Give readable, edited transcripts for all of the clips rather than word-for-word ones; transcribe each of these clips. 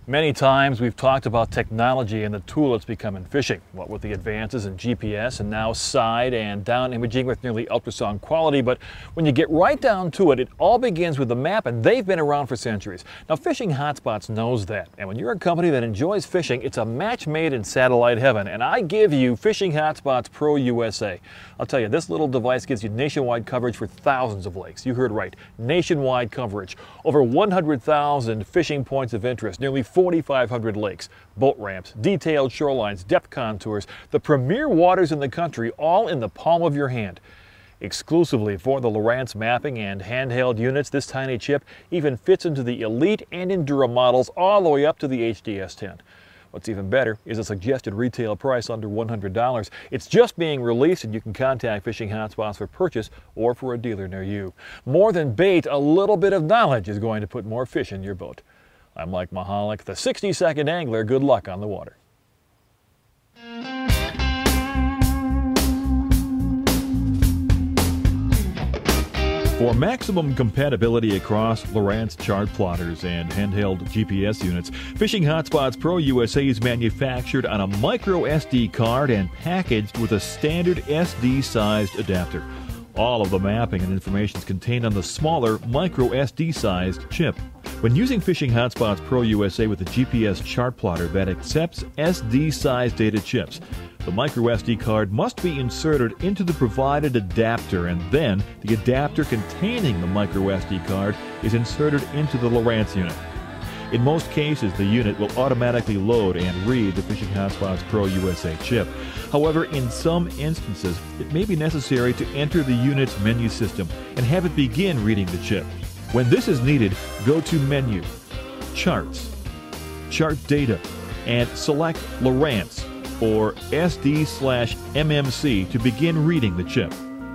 Many times we've talked about technology and the tool it's become in fishing. What with the advances in GPS and now side and down imaging with nearly ultrasound quality. But when you get right down to it, it all begins with the map, and they've been around for centuries. Now, Fishing Hotspots knows that. And when you're a company that enjoys fishing, it's a match made in satellite heaven. And I give you Fishing Hotspots Pro USA. I'll tell you, this little device gives you nationwide coverage for thousands of lakes. You heard right, nationwide coverage. Over 100,000 fishing points of interest, nearly 4,500 lakes, boat ramps, detailed shorelines, depth contours, the premier waters in the country, all in the palm of your hand. Exclusively for the Lowrance mapping and handheld units, this tiny chip even fits into the Elite and Endura models all the way up to the HDS-10. What's even better is a suggested retail price under $100. It's just being released, and you can contact Fishing Hotspots for purchase or for a dealer near you. More than bait, a little bit of knowledge is going to put more fish in your boat. I'm Mike Mahalik, the 60-second angler. Good luck on the water. For maximum compatibility across Lowrance chart plotters and handheld GPS units, Fishing Hotspots Pro USA is manufactured on a micro SD card and packaged with a standard SD-sized adapter. All of the mapping and information is contained on the smaller micro SD-sized chip. When using Fishing Hotspots Pro USA with a GPS chart plotter that accepts SD-sized data chips, the micro SD card must be inserted into the provided adapter, and then the adapter containing the micro SD card is inserted into the Lowrance unit. In most cases, the unit will automatically load and read the Fishing Hotspots Pro USA chip. However, in some instances, it may be necessary to enter the unit's menu system and have it begin reading the chip. When this is needed, go to Menu, Charts, Chart Data, and select Lowrance or SD/MMC to begin reading the chip.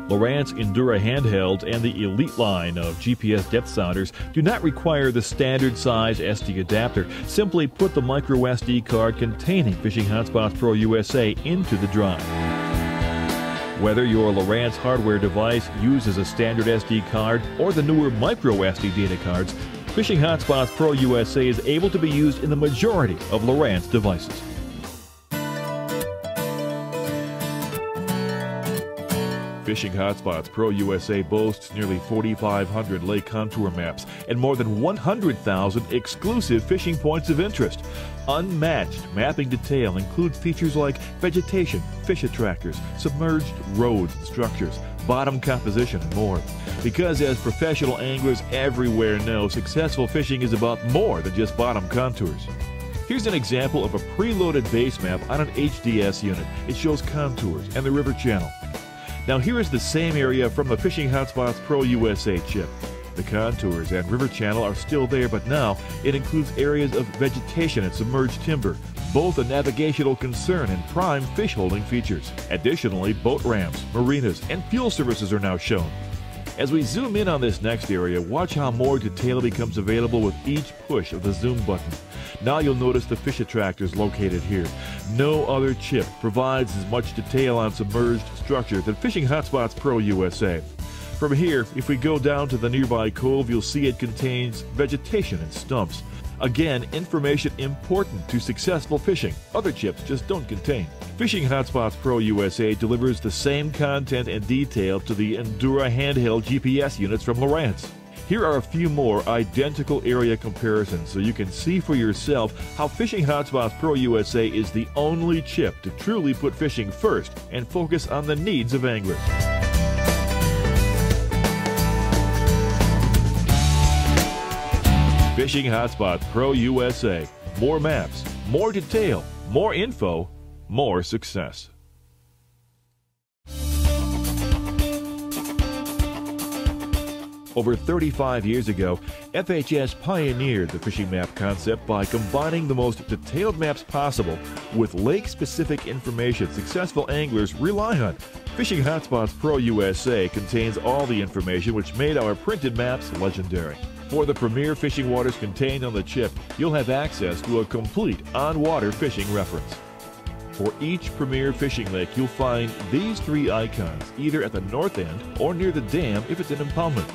Lowrance Endura handhelds and the Elite line of GPS depth sounders do not require the standard size SD adapter. Simply put the micro SD card containing Fishing Hotspots Pro USA into the drive. Whether your Lowrance hardware device uses a standard SD card or the newer micro SD data cards, Fishing Hotspots Pro USA is able to be used in the majority of Lowrance devices. Fishing Hotspots Pro USA boasts nearly 4,500 lake contour maps and more than 100,000 exclusive fishing points of interest. Unmatched mapping detail includes features like vegetation, fish attractors, submerged roads and structures, bottom composition, and more. Because as professional anglers everywhere know, successful fishing is about more than just bottom contours. Here's an example of a preloaded base map on an HDS unit. It shows contours and the river channel. Now here is the same area from the Fishing Hotspots Pro USA chip. The contours and river channel are still there, but now it includes areas of vegetation and submerged timber, both a navigational concern and prime fish holding features. Additionally, boat ramps, marinas, and fuel services are now shown. As we zoom in on this next area, watch how more detail becomes available with each push of the zoom button. Now you'll notice the fish attractors located here. No other chip provides as much detail on submerged structure than Fishing Hotspots Pro USA. From here, if we go down to the nearby cove, you'll see it contains vegetation and stumps. Again, information important to successful fishing. Other chips just don't contain. Fishing Hotspots Pro USA delivers the same content and detail to the Endura handheld GPS units from Lowrance. Here are a few more identical area comparisons so you can see for yourself how Fishing Hotspots Pro USA is the only chip to truly put fishing first and focus on the needs of anglers. Fishing Hotspots Pro USA. More maps, more detail, more info, more success. Over 35 years ago, FHS pioneered the fishing map concept by combining the most detailed maps possible with lake-specific information successful anglers rely on. Fishing Hotspots Pro USA contains all the information which made our printed maps legendary. For the premier fishing waters contained on the chip, you'll have access to a complete on-water fishing reference. For each premier fishing lake, you'll find these three icons, either at the north end or near the dam if it's an impoundment.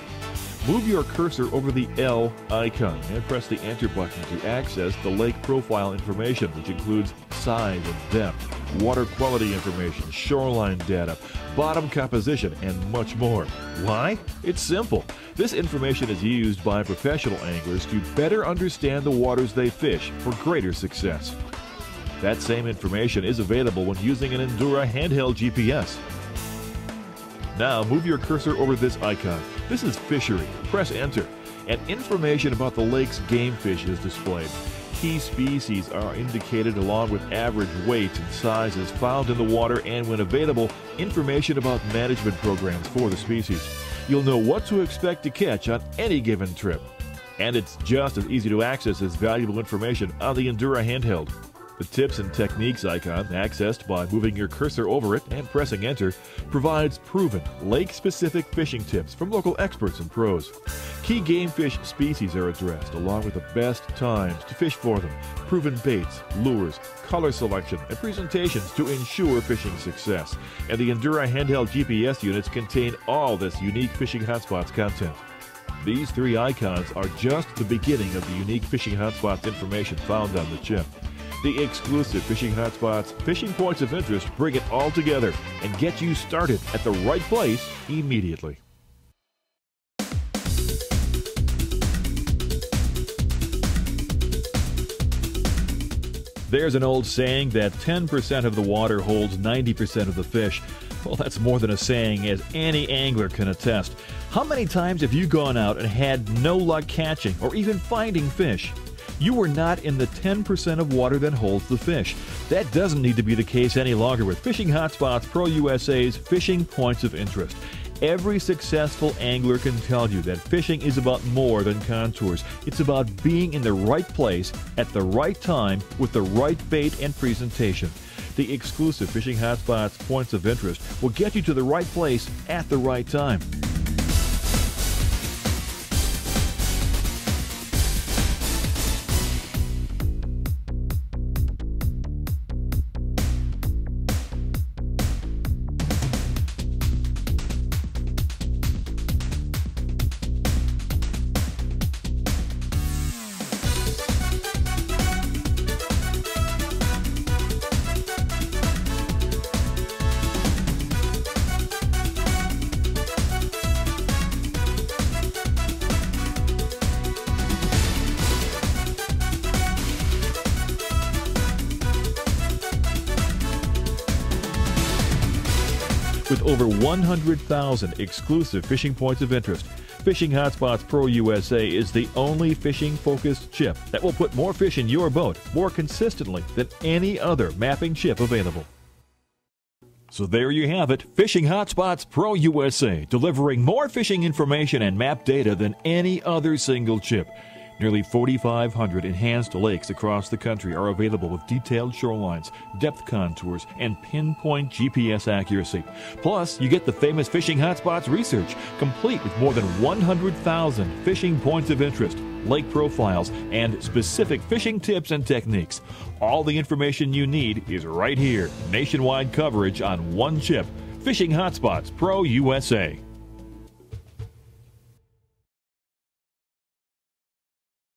Move your cursor over the L icon and press the Enter button to access the lake profile information, which includes size and depth, water quality information, shoreline data, bottom composition, and much more. Why? It's simple. This information is used by professional anglers to better understand the waters they fish for greater success. That same information is available when using an Endura handheld GPS. Now move your cursor over this icon. This is Fishery. Press Enter, and information about the lake's game fish is displayed. Key species are indicated along with average weights and sizes found in the water, and when available, information about management programs for the species. You'll know what to expect to catch on any given trip. And it's just as easy to access this valuable information on the Endura handheld. The Tips and Techniques icon, accessed by moving your cursor over it and pressing Enter, provides proven, lake-specific fishing tips from local experts and pros. Key game fish species are addressed, along with the best times to fish for them, proven baits, lures, color selection, and presentations to ensure fishing success. And the Endura handheld GPS units contain all this unique Fishing Hotspots content. These three icons are just the beginning of the unique Fishing Hotspots information found on the chip. The exclusive Fishing Hotspots fishing points of interest bring it all together and get you started at the right place immediately. There's an old saying that 10% of the water holds 90% of the fish. Well, that's more than a saying, as any angler can attest. How many times have you gone out and had no luck catching or even finding fish? You were not in the 10% of water that holds the fish. That doesn't need to be the case any longer with Fishing Hotspots Pro USA's Fishing Points of Interest. Every successful angler can tell you that fishing is about more than contours. It's about being in the right place at the right time with the right bait and presentation. The exclusive Fishing Hotspots Points of Interest will get you to the right place at the right time. With over 100,000 exclusive fishing points of interest, Fishing Hotspots Pro USA is the only fishing-focused chip that will put more fish in your boat more consistently than any other mapping chip available. So there you have it, Fishing Hotspots Pro USA, delivering more fishing information and map data than any other single chip. Nearly 4,500 enhanced lakes across the country are available with detailed shorelines, depth contours, and pinpoint GPS accuracy. Plus, you get the famous Fishing Hotspots research, complete with more than 100,000 fishing points of interest, lake profiles, and specific fishing tips and techniques. All the information you need is right here. Nationwide coverage on one chip. Fishing Hotspots Pro USA.